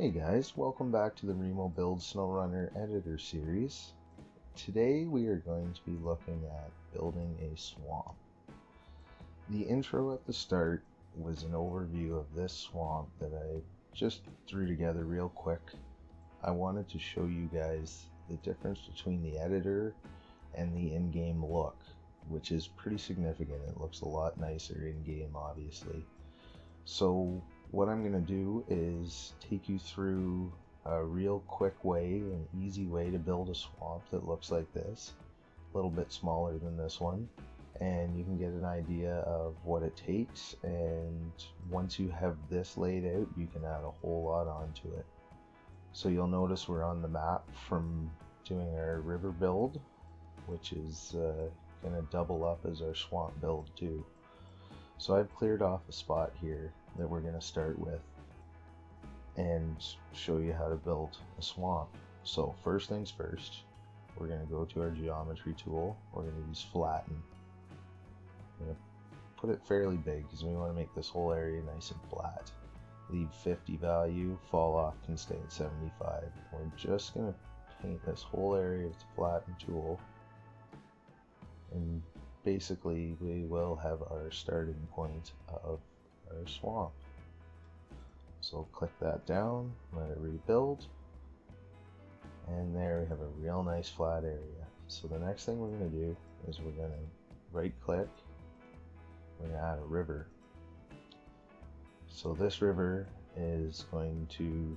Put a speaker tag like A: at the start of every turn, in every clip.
A: Hey guys, welcome back to the Remoh Build Snowrunner editor series. Today we are going to be looking at building a swamp. The intro at the start was an overview of this swamp that I just threw together real quick. I wanted to show you guys the difference between the editor and the in-game look, which is pretty significant. It looks a lot nicer in-game, obviously. So what I'm going to do is take you through a real quick way, an easy way to build a swamp that looks like this, a little bit smaller than this one, and you can get an idea of what it takes. And once you have this laid out, you can add a whole lot onto it. So you'll notice we're on the map from doing our river build, which is going to double up as our swamp build too. So I've cleared off a spot here that we're going to start with and show you how to build a swamp. So first things first, we're going to go to our geometry tool. We're going to use flatten. I'm going to put it fairly big because we want to make this whole area nice and flat. Leave 50 value, fall off can stay at 75. We're just going to paint this whole area with the flatten tool, and basically we will have our starting point of our swamp. So click that down, let it rebuild, and there we have a real nice flat area. So the next thing we're going to do is we're going to right click, we're going to add a river. So this river is going to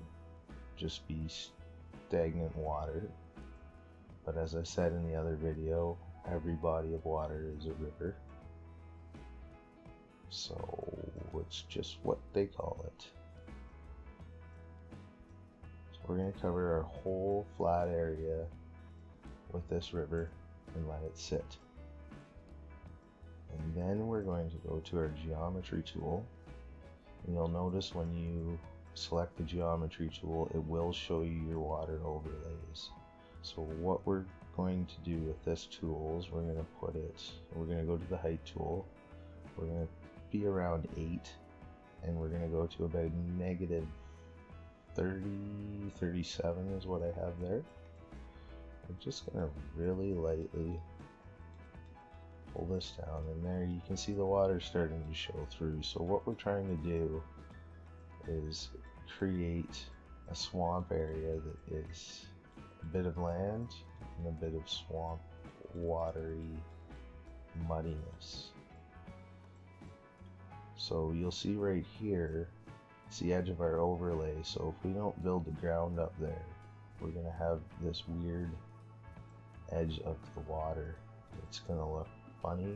A: just be stagnant water, but as I said in the other video, every body of water is a river. So it's just what they call it. So we're going to cover our whole flat area with this river and let it sit. And then we're going to go to our geometry tool. And you'll notice when you select the geometry tool, it will show you your water overlays. So what we're going to do with this tool is we're going to go to the height tool. We're going to be around 8, and we're going to go to about negative 30, 37 is what I have there. I'm just going to really lightly pull this down, and there you can see the water starting to show through. So what we're trying to do is create a swamp area that is a bit of land and a bit of swamp watery muddiness. So you'll see right here, it's the edge of our overlay. So if we don't build the ground up there, we're going to have this weird edge of the water. It's going to look funny.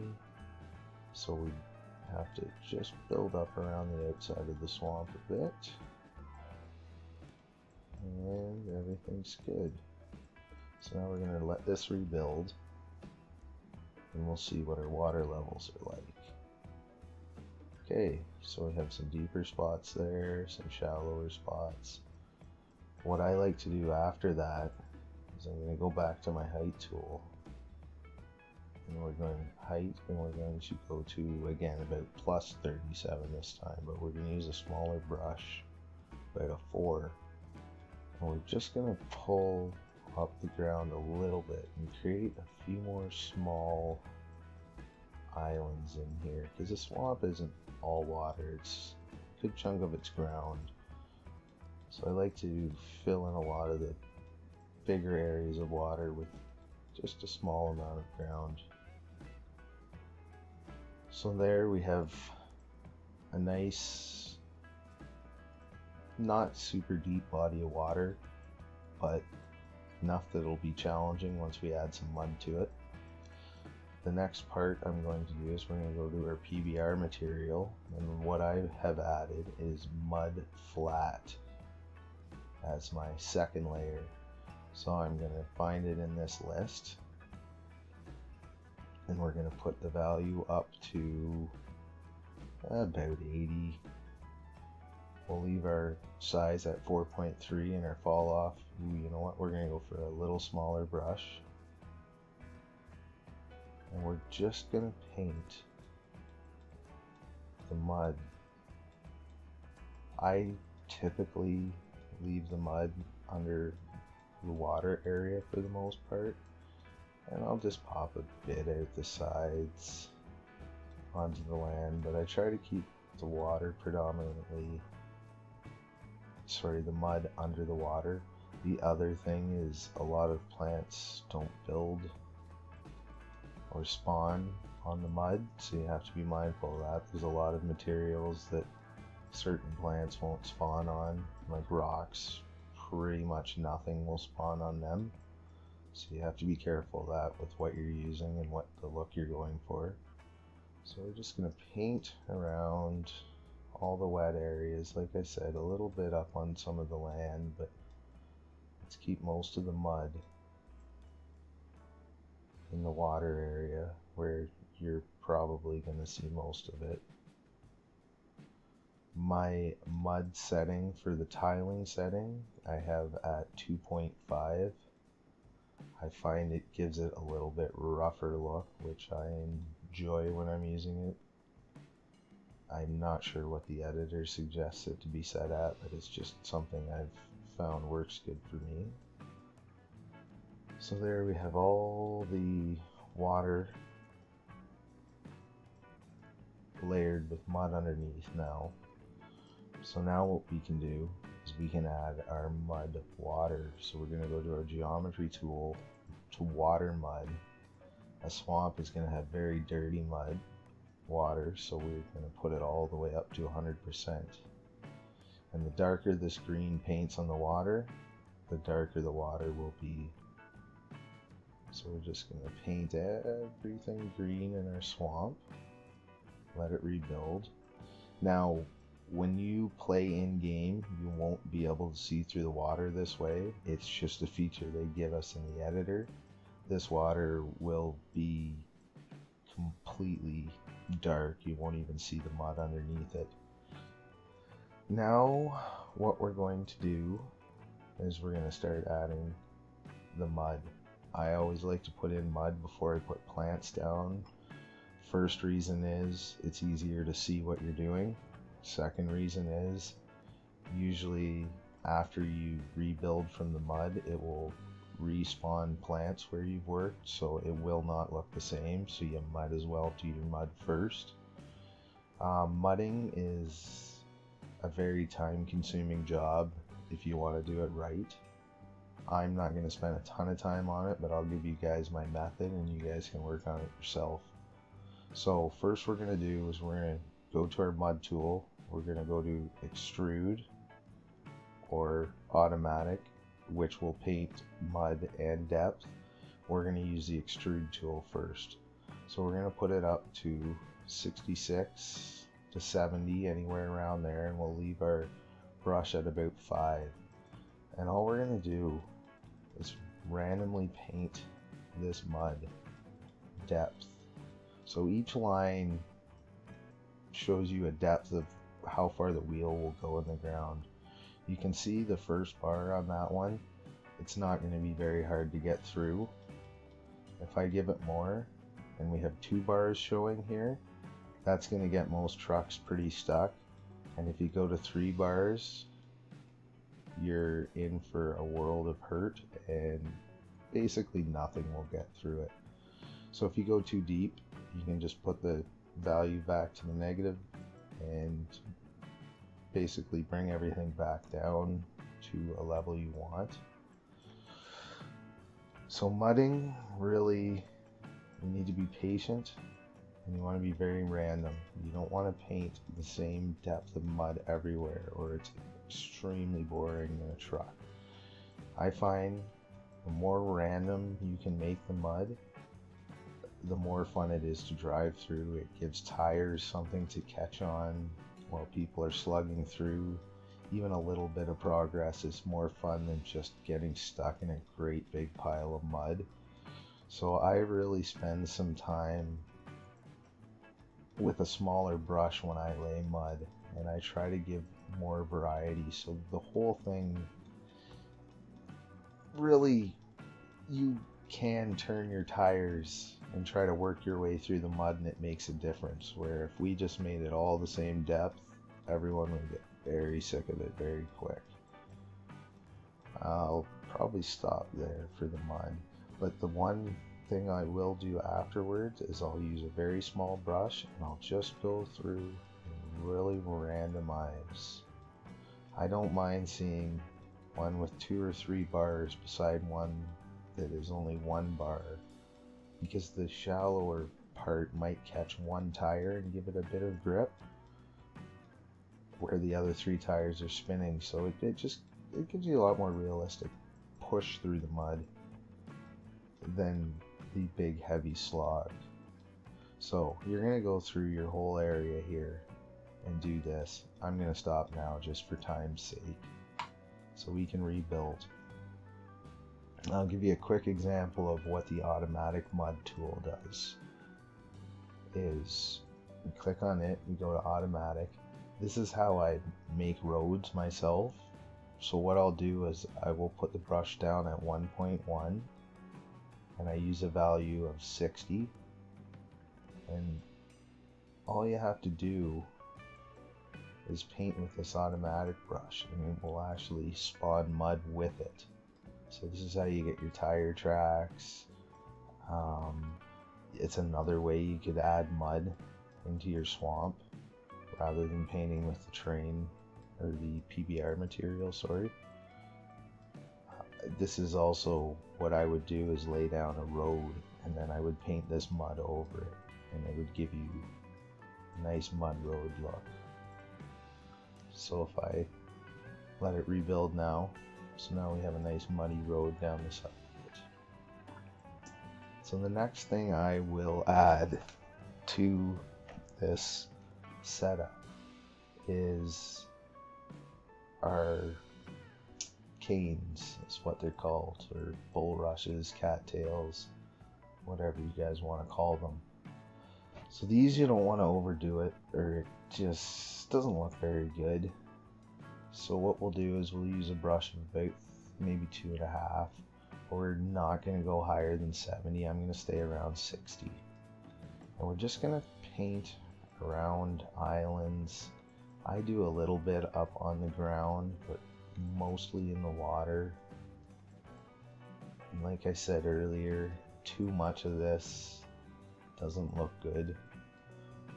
A: So we have to just build up around the outside of the swamp a bit. And everything's good. So now we're going to let this rebuild, and we'll see what our water levels are like. Okay, so we have some deeper spots there, some shallower spots. What I like to do after that is I'm going to go back to my height tool, and we're going to height, and we're going to go to, again, about plus 37 this time, but we're going to use a smaller brush, about a 4, and we're just going to pull up the ground a little bit and create a few more small islands in here, because the swamp isn't all water, it's a good chunk of its ground. So I like to fill in a lot of the bigger areas of water with just a small amount of ground. So there we have a nice, not super deep body of water, but enough that it'll be challenging once we add some mud to it. The next part I'm going to do is we're going to go to our PBR material, and what I have added is mud flat as my second layer. So I'm going to find it in this list, and we're going to put the value up to about 80. We'll leave our size at 4.3 and our fall off. You know what, we're going to go for a little smaller brush, and we're just going to paint the mud. I typically leave the mud under the water area for the most part, and I'll just pop a bit out the sides onto the land, but I try to keep the water predominantly, the mud under the water. The other thing is a lot of plants don't build or spawn on the mud, so you have to be mindful of that. There's a lot of materials that certain plants won't spawn on, like rocks. Pretty much nothing will spawn on them, so you have to be careful of that with what you're using and what the look you're going for. So we're just going to paint around all the wet areas, like I said, a little bit up on some of the land, but let's keep most of the mud in the water area where you're probably going to see most of it. My mud setting for the tiling setting I have at 2.5. I find it gives it a little bit rougher look, which I enjoy when I'm using it. I'm not sure what the editor suggests it to be set at, but it's just something I've found works good for me. So there we have all the water layered with mud underneath now. So now what we can do is we can add our mud water. So we're going to go to our geometry tool to water mud. A swamp is going to have very dirty mud water, so we're going to put it all the way up to 100%. And the darker this green paints on the water, the darker the water will be. So we're just going to paint everything green in our swamp, let it rebuild. Now when you play in game, you won't be able to see through the water this way. It's just a feature they give us in the editor. This water will be completely dark. You won't even see the mud underneath it. Now what we're going to do is we're going to start adding the mud. I always like to put in mud before I put plants down. First reason is it's easier to see what you're doing. Second reason is usually after you rebuild from the mud, it will respawn plants where you've worked, so it will not look the same, so you might as well do your mud first. Mudding is a very time-consuming job if you want to do it right. I'm not going to spend a ton of time on it, but I'll give you guys my method and you guys can work on it yourself. So first we're going to do is we're going to go to our mud tool. We're going to go to extrude or automatic, which will paint mud and depth. We're going to use the extrude tool first. So we're going to put it up to 66 to 70, anywhere around there, and we'll leave our brush at about 5. And all we're going to do is randomly paint this mud depth. So each line shows you a depth of how far the wheel will go in the ground. You can see the first bar on that one. It's not going to be very hard to get through. If I give it more, and we have 2 bars showing here, that's going to get most trucks pretty stuck. And if you go to 3 bars, you're in for a world of hurt, and basically nothing will get through it. So if you go too deep, you can just put the value back to the negative and basically bring everything back down to a level you want. So mudding, really, you need to be patient and you want to be very random. You don't want to paint the same depth of mud everywhere, or it's extremely boring in a truck. I find the more random you can make the mud, the more fun it is to drive through. It gives tires something to catch on while people are slugging through. Even a little bit of progress is more fun than just getting stuck in a great big pile of mud. So I really spend some time with a smaller brush when I lay mud, and I try to give more variety, so the whole thing really, you can turn your tires and try to work your way through the mud and it makes a difference, where if we just made it all the same depth, everyone would get very sick of it very quick. I'll probably stop there for the mud, but the one thing I will do afterwards is I'll use a very small brush and I'll just go through and really randomize. I don't mind seeing one with 2 or 3 bars beside one that is only 1 bar, because the shallower part might catch one tire and give it a bit of grip where the other 3 tires are spinning, so it gives you a lot more realistic push through the mud than the big heavy slog. So you're going to go through your whole area here and do this. I'm going to stop now just for time's sake so we can rebuild. I'll give you a quick example of what the automatic mud tool does. Is you click on it, you go to automatic. This is how I make roads myself. So what I'll do is I will put the brush down at 1.1 and I use a value of 60, and all you have to do is paint with this automatic brush and it will actually spawn mud with it. So this is how you get your tire tracks. It's another way you could add mud into your swamp rather than painting with the train or the PBR material, sorry. This is also what I would do, is lay down a road and then I would paint this mud over it and it would give you a nice mud road look. So if I let it rebuild now, so now we have a nice muddy road down the side of it. So the next thing I will add to this setup is our canes, is what they're called, or bulrushes, cattails, whatever you guys want to call them. So these, you don't want to overdo it or it just doesn't look very good. So what we'll do is we'll use a brush of about maybe 2.5. We're not going to go higher than 70. I'm going to stay around 60. And we're just going to paint around islands. I do a little bit up on the ground, but mostly in the water. And like I said earlier, too much of this doesn't look good.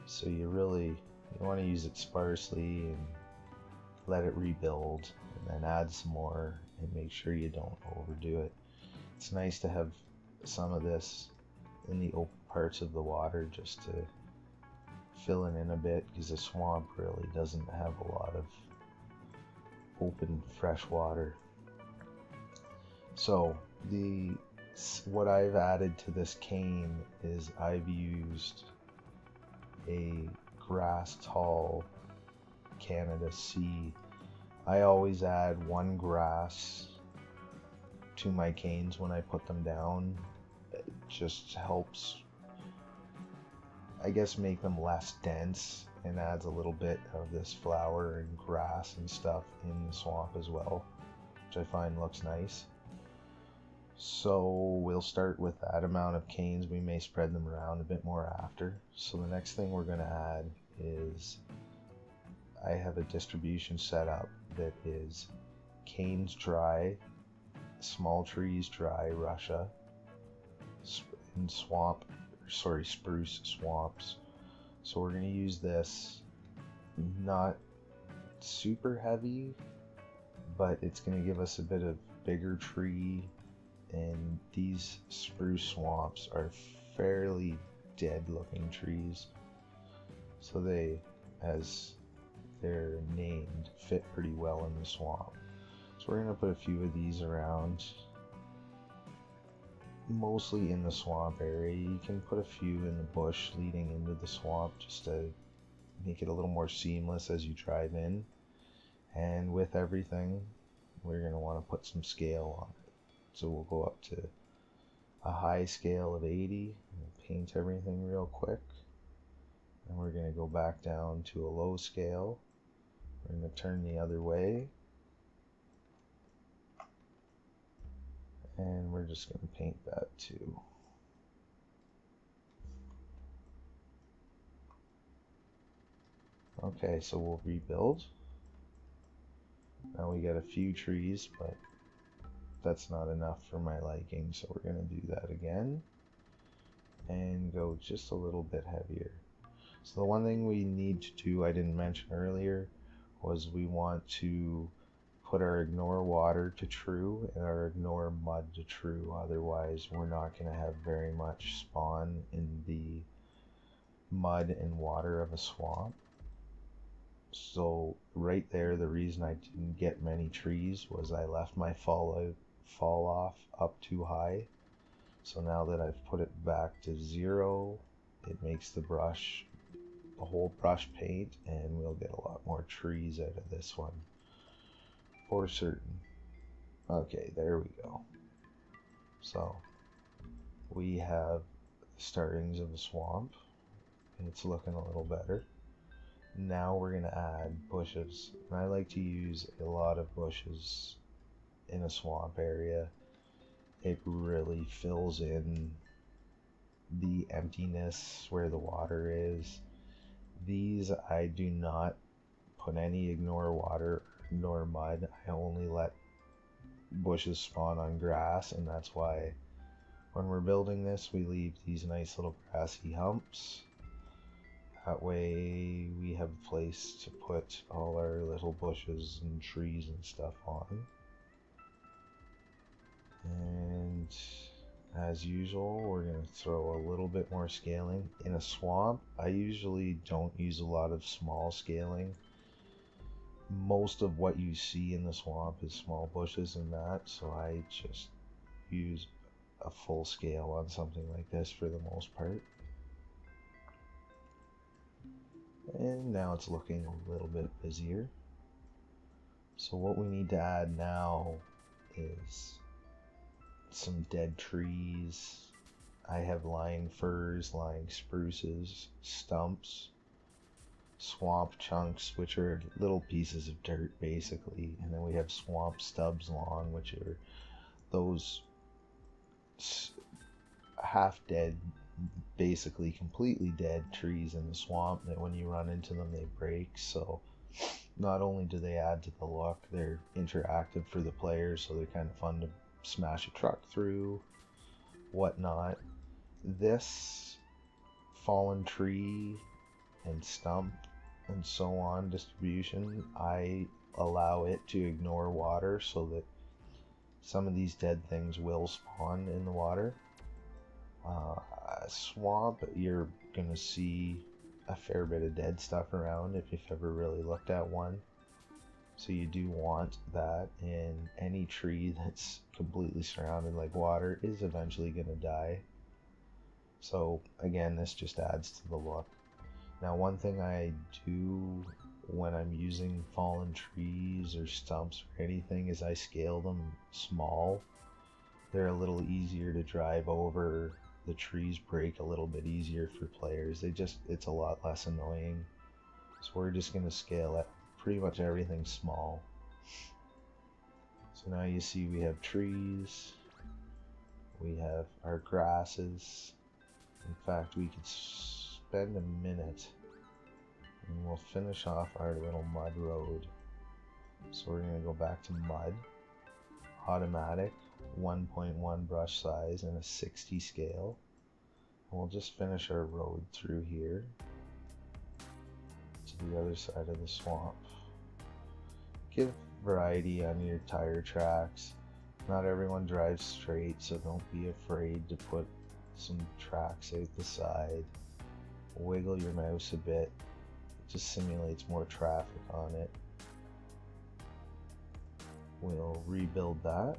A: So you want to use it sparsely and let it rebuild, and then add some more and make sure you don't overdo it. It's nice to have some of this in the open parts of the water just to fill it in a bit, because the swamp really doesn't have a lot of open fresh water. So what I've added to this cane is I've used a grass tall Canada C. I always add 1 grass to my canes when I put them down. It just helps, I guess, make them less dense and adds a little bit of this flower and grass and stuff in the swamp as well, which I find looks nice. So we'll start with that amount of canes. We may spread them around a bit more after. So the next thing we're going to add is, I have a distribution set up that is canes dry, small trees dry, Russia, and spruce swamps. So we're going to use this, not super heavy, but it's going to give us a bit of bigger tree, and these spruce swamps are fairly dead looking trees, so they, as they're named, fit pretty well in the swamp. So we're going to put a few of these around, mostly in the swamp area. You can put a few in the bush leading into the swamp just to make it a little more seamless as you drive in. And with everything, we're going to want to put some scale on it. So we'll go up to a high scale of 80 and paint everything real quick. And we're going to go back down to a low scale. We're going to turn the other way. And we're just going to paint that too. Okay, so we'll rebuild. Now we got a few trees, but that's not enough for my liking, so we're going to do that again and go just a little bit heavier. So the one thing we need to do, I didn't mention earlier, was we want to put our ignore water to true and our ignore mud to true. Otherwise, we're not going to have very much spawn in the mud and water of a swamp. So right there, the reason I didn't get many trees was I left my fall off up too high. So now that I've put it back to 0, it makes the whole brush paint, and we'll get a lot more trees out of this one for certain. Okay, there we go. So we have the startings of a swamp. It's looking a little better. Now we're going to add bushes. And I like to use a lot of bushes in a swamp area. It really fills in the emptiness where the water is. These I do not put any ignore water or ignore mud. I only let bushes spawn on grass, and that's why when we're building this we leave these nice little grassy humps. That way we have a place to put all our little bushes and trees and stuff on. And as usual, we're going to throw a little bit more scaling. In a swamp, I usually don't use a lot of small scaling. Most of what you see in the swamp is small bushes and that, so I just use a full scale on something like this for the most part. And now it's looking a little bit busier. So what we need to add now is some dead trees. I have lying firs, lying spruces, stumps, swamp chunks, which are little pieces of dirt basically, and then we have swamp stubs long, which are those half dead, basically completely dead trees in the swamp that when you run into them they break. So not only do they add to the look, they're interactive for the players, so they're kind of fun to smash a truck through, whatnot. This fallen tree and stump and so on distribution, I allow it to ignore water so that some of these dead things will spawn in the water. Swamp, you're gonna see a fair bit of dead stuff around if you've ever really looked at one. So you do want that, and any tree that's completely surrounded like water is eventually gonna die. So again, this just adds to the look. Now one thing I do when I'm using fallen trees or stumps or anything is I scale them small. They're a little easier to drive over. The trees break a little bit easier for players. It's a lot less annoying. So we're just going to scale it pretty much everything small. So now you see we have trees, we have our grasses. In fact, we could spend a minute and we'll finish off our little mud road. So we're going to go back to mud, automatic, 1.1 brush size and a 60 scale. And we'll just finish our road through here to the other side of the swamp. Give variety on your tire tracks. Not everyone drives straight, so don't be afraid to put some tracks out the side. Wiggle your mouse a bit. It just simulates more traffic on it. We'll rebuild that.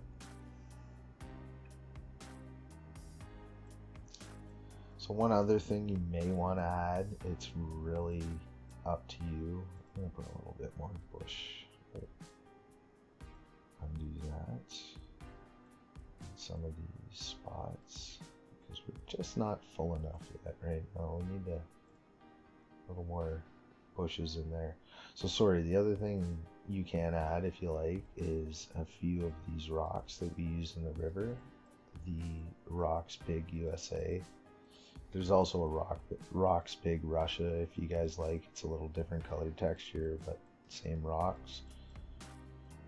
A: So one other thing you may want to add, it's really up to you. I'm going to put a little bit more bush. Undo that. Some of these spots, because we're just not full enough yet right now. We need a little more bushes in there. So sorry, the other thing you can add if you like is a few of these rocks that we use in the river. The Rocks Big USA. There's also a Rocks Big Russia if you guys like. It's a little different color texture, but same rocks.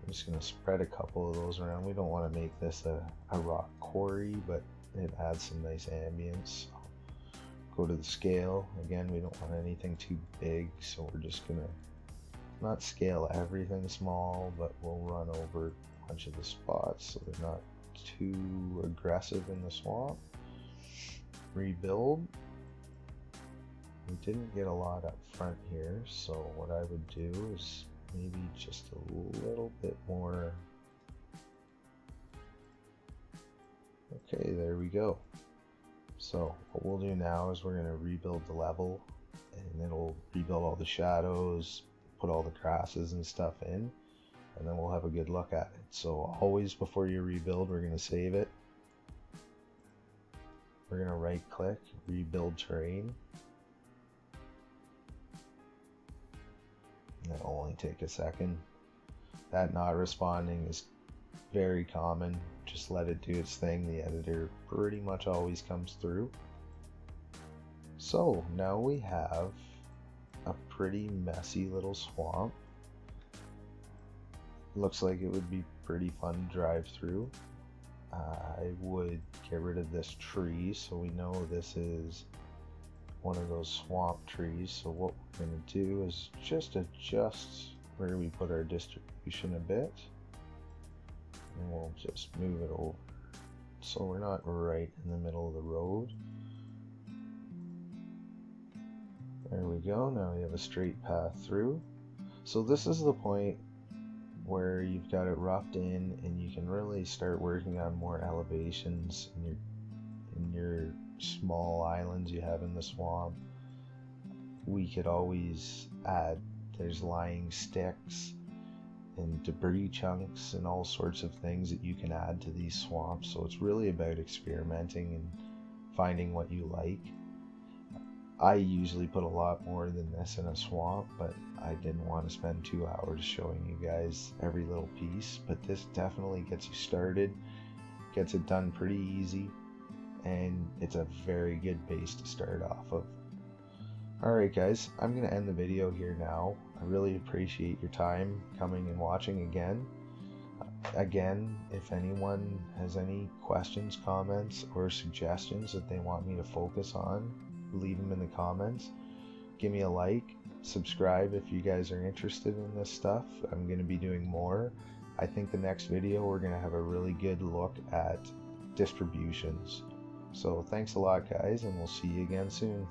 A: just going to spread a couple of those around. We don't want to make this a rock quarry, but it adds some nice ambience. Go to the scale. Again, we don't want anything too big, so we're just going to not scale everything small, but we'll run over a bunch of the spots so they're not too aggressive in the swamp. Rebuild. We didn't get a lot up front here, so what I would do is maybe just a little bit more. Okay, there we go. So what we'll do now is we're going to rebuild the level, and it'll rebuild all the shadows, put all the grasses and stuff in, and then we'll have a good look at it. So always before you rebuild, we're going to save it. We're going to right click, rebuild terrain. That'll only take a second. That not responding is very common. Just let it do its thing. The editor pretty much always comes through. So now we have a pretty messy little swamp. Looks like it would be pretty fun to drive through. I would get rid of this tree so we know this is one of those swamp trees. So what we're going to do is just adjust where we put our distribution a bit, and we'll just move it over so we're not right in the middle of the road. There we go. Now we have a straight path through. So this is the point where you've got it roughed in and you can really start working on more elevations in your small islands you have in the swamp. We could always add, there's lying sticks and debris chunks and all sorts of things that you can add to these swamps. So it's really about experimenting and finding what you like. I usually put a lot more than this in a swamp, but I didn't want to spend 2 hours showing you guys every little piece. But this definitely gets you started, gets it done pretty easy, and it's a very good base to start off of. Alright guys, I'm going to end the video here now. I really appreciate your time coming and watching again. Again, if anyone has any questions, comments, or suggestions that they want me to focus on, leave them in the comments. Give me a like, subscribe if you guys are interested in this stuff. I'm going to be doing more. I think the next video we're going to have a really good look at distributions. So thanks a lot guys, and we'll see you again soon.